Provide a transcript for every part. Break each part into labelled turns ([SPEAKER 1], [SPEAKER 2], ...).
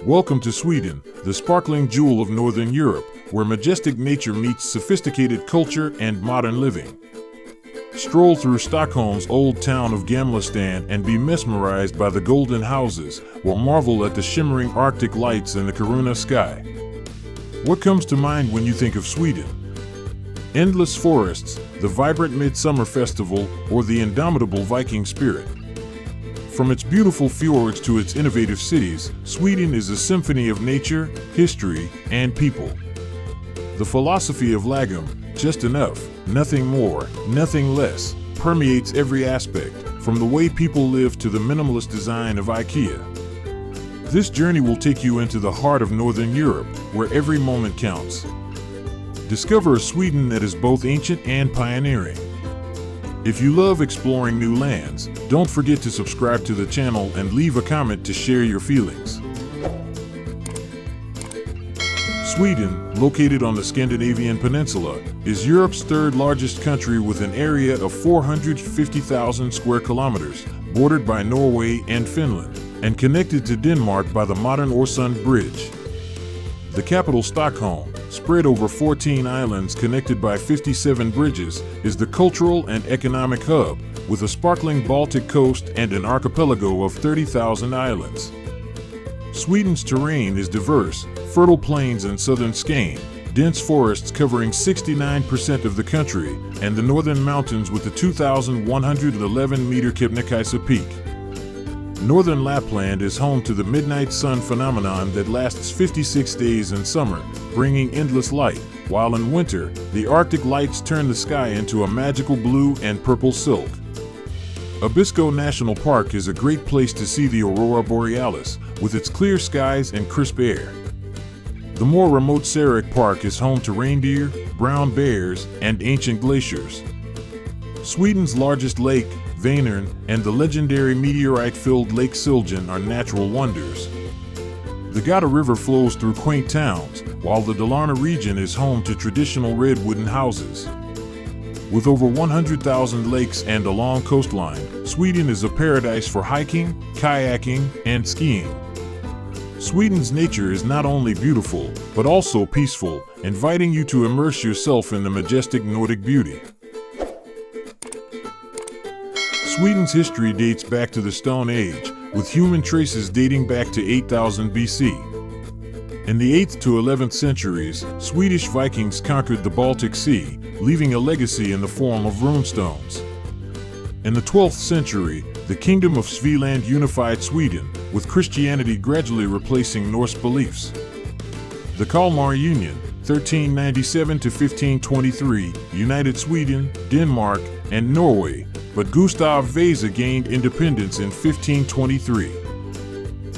[SPEAKER 1] Welcome to Sweden, the sparkling jewel of Northern Europe, where majestic nature meets sophisticated culture and modern living. Stroll through Stockholm's old town of Gamla Stan and be mesmerized by the golden houses, or marvel at the shimmering Arctic lights in the Kiruna sky. What comes to mind when you think of Sweden? Endless forests, the vibrant midsummer festival, or the indomitable Viking spirit? From its beautiful fjords to its innovative cities, Sweden is a symphony of nature, history, and people. The philosophy of lagom, just enough, nothing more, nothing less, permeates every aspect, from the way people live to the minimalist design of IKEA. This journey will take you into the heart of Northern Europe, where every moment counts. Discover a Sweden that is both ancient and pioneering. If you love exploring new lands, don't forget to subscribe to the channel and leave a comment to share your feelings. Sweden, located on the Scandinavian peninsula, is Europe's third largest country with an area of 450,000 square kilometers, bordered by Norway and Finland, and connected to Denmark by the modern Øresund Bridge. The capital, Stockholm, spread over 14 islands connected by 57 bridges, is the cultural and economic hub, with a sparkling Baltic coast and an archipelago of 30,000 islands. Sweden's terrain is diverse: fertile plains in southern Skåne, dense forests covering 69% of the country, and the northern mountains with the 2,111-meter Kebnekaise Peak. Northern Lapland is home to the midnight sun phenomenon that lasts 56 days in summer, bringing endless light, while in winter, the Arctic lights turn the sky into a magical blue and purple silk. Abisko National Park is a great place to see the aurora borealis, with its clear skies and crisp air. The more remote Sarek Park is home to reindeer, brown bears, and ancient glaciers. Sweden's largest lake, Vänern, and the legendary meteorite-filled Lake Siljan are natural wonders. The Gata River flows through quaint towns, while the Dalarna region is home to traditional red wooden houses. With over 100,000 lakes and a long coastline, Sweden is a paradise for hiking, kayaking, and skiing. Sweden's nature is not only beautiful, but also peaceful, inviting you to immerse yourself in the majestic Nordic beauty. Sweden's history dates back to the Stone Age, with human traces dating back to 8000 BC. In the 8th to 11th centuries, Swedish Vikings conquered the Baltic Sea, leaving a legacy in the form of runestones. In the 12th century, the Kingdom of Svealand unified Sweden, with Christianity gradually replacing Norse beliefs. The Kalmar Union, 1397 to 1523, united Sweden, Denmark, and Norway, but Gustav Vasa gained independence in 1523.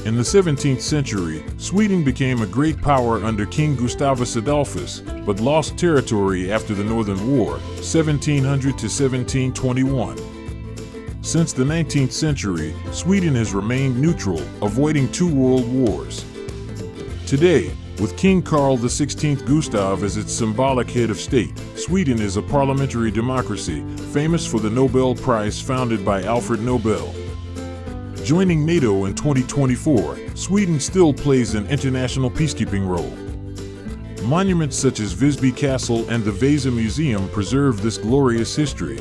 [SPEAKER 1] In the 17th century, Sweden became a great power under King Gustavus Adolphus, but lost territory after the Northern War, 1700 to 1721. Since the 19th century, Sweden has remained neutral, avoiding 2 world wars. Today, with King Carl XVI Gustav as its symbolic head of state, Sweden is a parliamentary democracy, famous for the Nobel Prize founded by Alfred Nobel. Joining NATO in 2024, Sweden still plays an international peacekeeping role. Monuments such as Visby Castle and the Vasa Museum preserve this glorious history.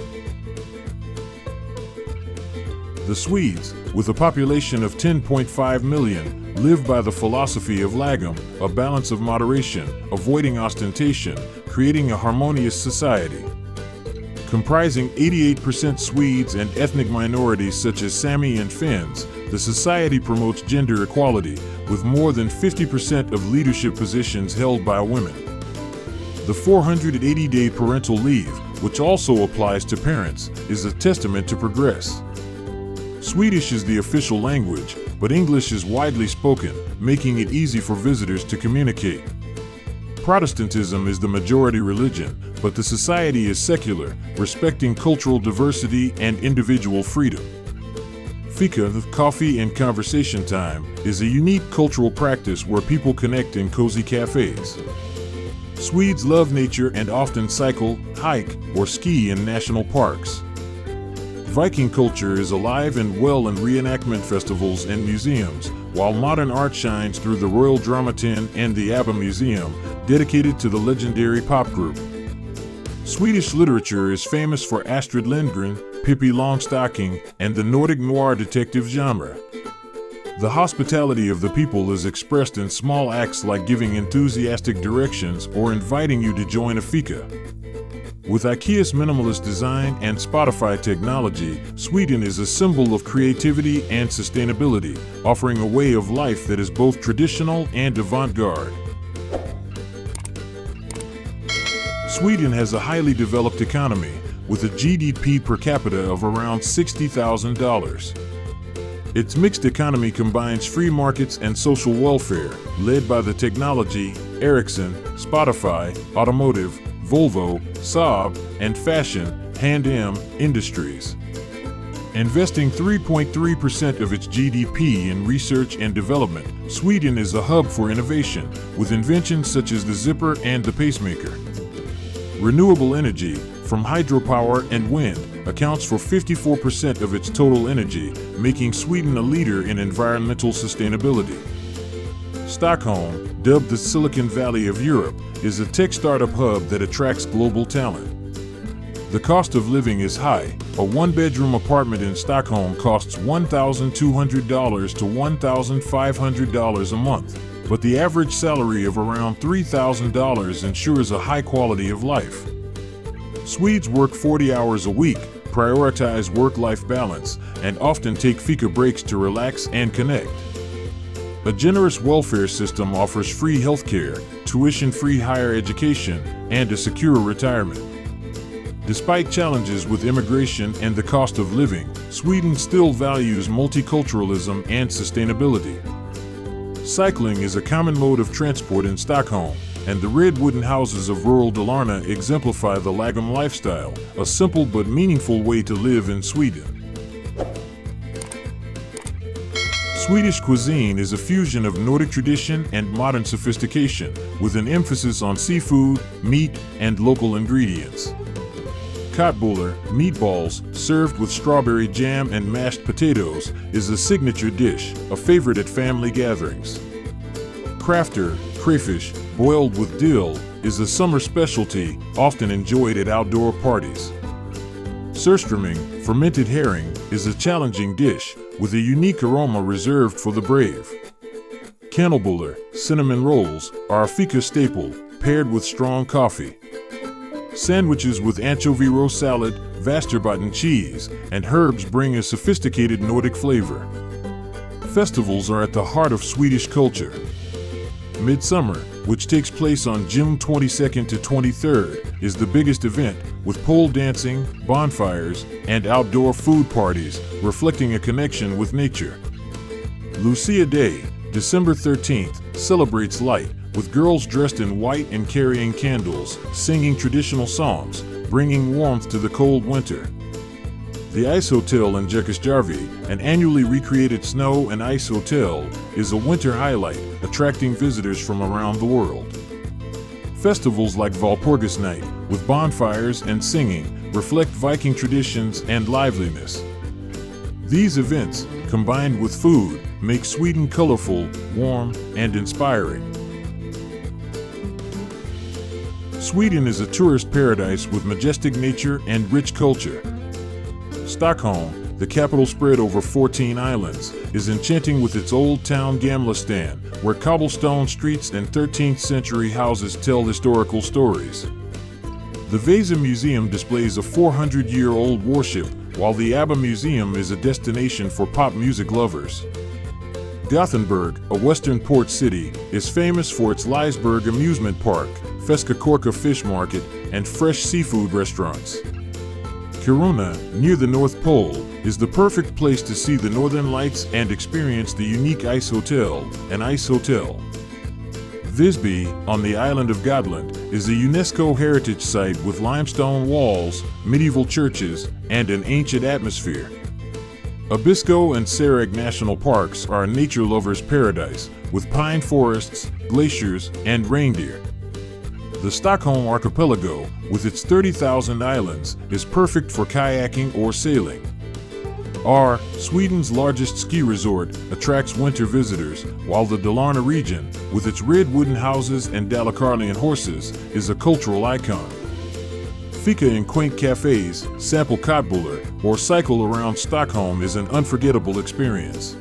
[SPEAKER 1] The Swedes, with a population of 10.5 million, live by the philosophy of lagom, a balance of moderation, avoiding ostentation, creating a harmonious society. Comprising 88% Swedes and ethnic minorities such as Sami and Finns, the society promotes gender equality, with more than 50% of leadership positions held by women. The 480-day parental leave, which also applies to parents, is a testament to progress. Swedish is the official language, but English is widely spoken, making it easy for visitors to communicate. Protestantism is the majority religion, but the society is secular, respecting cultural diversity and individual freedom. Fika, coffee and conversation time, is a unique cultural practice where people connect in cozy cafes. Swedes love nature and often cycle, hike, or ski in national parks. Viking culture is alive and well in reenactment festivals and museums, while modern art shines through the Royal Dramaten and the ABBA Museum, dedicated to the legendary pop group. Swedish literature is famous for Astrid Lindgren, Pippi Longstocking, and the Nordic noir detective genre. The hospitality of the people is expressed in small acts like giving enthusiastic directions or inviting you to join a fika. With IKEA's minimalist design and Spotify technology, Sweden is a symbol of creativity and sustainability, offering a way of life that is both traditional and avant-garde. Sweden has a highly developed economy, with a GDP per capita of around $60,000. Its mixed economy combines free markets and social welfare, led by the technology, Ericsson, Spotify, automotive, Volvo, Saab, and fashion, H&M industries. Investing 3.3% of its GDP in research and development, Sweden is a hub for innovation, with inventions such as the zipper and the pacemaker. Renewable energy, from hydropower and wind, accounts for 54% of its total energy, making Sweden a leader in environmental sustainability. Stockholm, dubbed the Silicon Valley of Europe, is a tech startup hub that attracts global talent. The cost of living is high. A one-bedroom apartment in Stockholm costs $1,200 to $1,500 a month, but the average salary of around $3,000 ensures a high quality of life. Swedes work 40 hours a week, prioritize work-life balance, and often take fika breaks to relax and connect. A generous welfare system offers free healthcare, tuition-free higher education, and a secure retirement. Despite challenges with immigration and the cost of living, Sweden still values multiculturalism and sustainability. Cycling is a common mode of transport in Stockholm, and the red wooden houses of rural Dalarna exemplify the Lagom lifestyle, a simple but meaningful way to live in Sweden. Swedish cuisine is a fusion of Nordic tradition and modern sophistication, with an emphasis on seafood, meat, and local ingredients. Köttbullar, meatballs, served with strawberry jam and mashed potatoes, is a signature dish, a favorite at family gatherings. Krafter, crayfish, boiled with dill, is a summer specialty, often enjoyed at outdoor parties. Surströmming, fermented herring, is a challenging dish, with a unique aroma reserved for the brave. Kanelbullar, cinnamon rolls, are a fika staple, paired with strong coffee. Sandwiches with anchovy roe salad, västerbotten cheese, and herbs bring a sophisticated Nordic flavor. Festivals are at the heart of Swedish culture. Midsummer, which takes place on June 22nd to 23rd, is the biggest event, with pole dancing, bonfires, and outdoor food parties, reflecting a connection with nature. Lucia Day, December 13th, celebrates light, with girls dressed in white and carrying candles, singing traditional songs, bringing warmth to the cold winter. The Ice Hotel in Djurgårdsjärvi, an annually recreated snow and ice hotel, is a winter highlight, attracting visitors from around the world. Festivals like Valpurgis Night, with bonfires and singing, reflect Viking traditions and liveliness. These events, combined with food, make Sweden colorful, warm, and inspiring. Sweden is a tourist paradise with majestic nature and rich culture. Stockholm, the capital spread over 14 islands, is enchanting with its old town Gamla Stan, where cobblestone streets and 13th century houses tell historical stories. The Vasa Museum displays a 400-year-old warship, while the ABBA Museum is a destination for pop music lovers. Gothenburg, a western port city, is famous for its Liseberg amusement park, Feska Korka fish market, and fresh seafood restaurants. Kiruna, near the North Pole, is the perfect place to see the northern lights and experience the unique Ice Hotel, an ice hotel. Visby, on the island of Gotland, is a UNESCO heritage site with limestone walls, medieval churches, and an ancient atmosphere. Abisko and Sarek National Parks are a nature lover's paradise, with pine forests, glaciers, and reindeer. The Stockholm Archipelago, with its 30,000 islands, is perfect for kayaking or sailing. are Sweden's largest ski resort, attracts winter visitors, while the Dalarna region, with its red wooden houses and Dalecarlian horses, is a cultural icon. Fika in quaint cafes, sample köttbullar, or cycle around Stockholm is an unforgettable experience.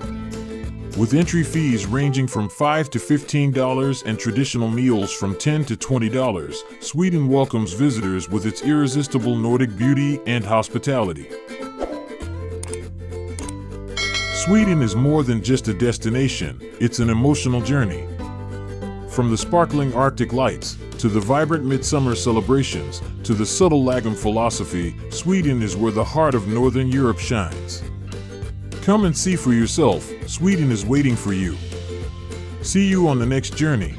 [SPEAKER 1] With entry fees ranging from $5 to $15 and traditional meals from $10 to $20, Sweden welcomes visitors with its irresistible Nordic beauty and hospitality. Sweden is more than just a destination, it's an emotional journey. From the sparkling Arctic lights, to the vibrant midsummer celebrations, to the subtle lagom philosophy, Sweden is where the heart of Northern Europe shines. Come and see for yourself, Sweden is waiting for you. See you on the next journey.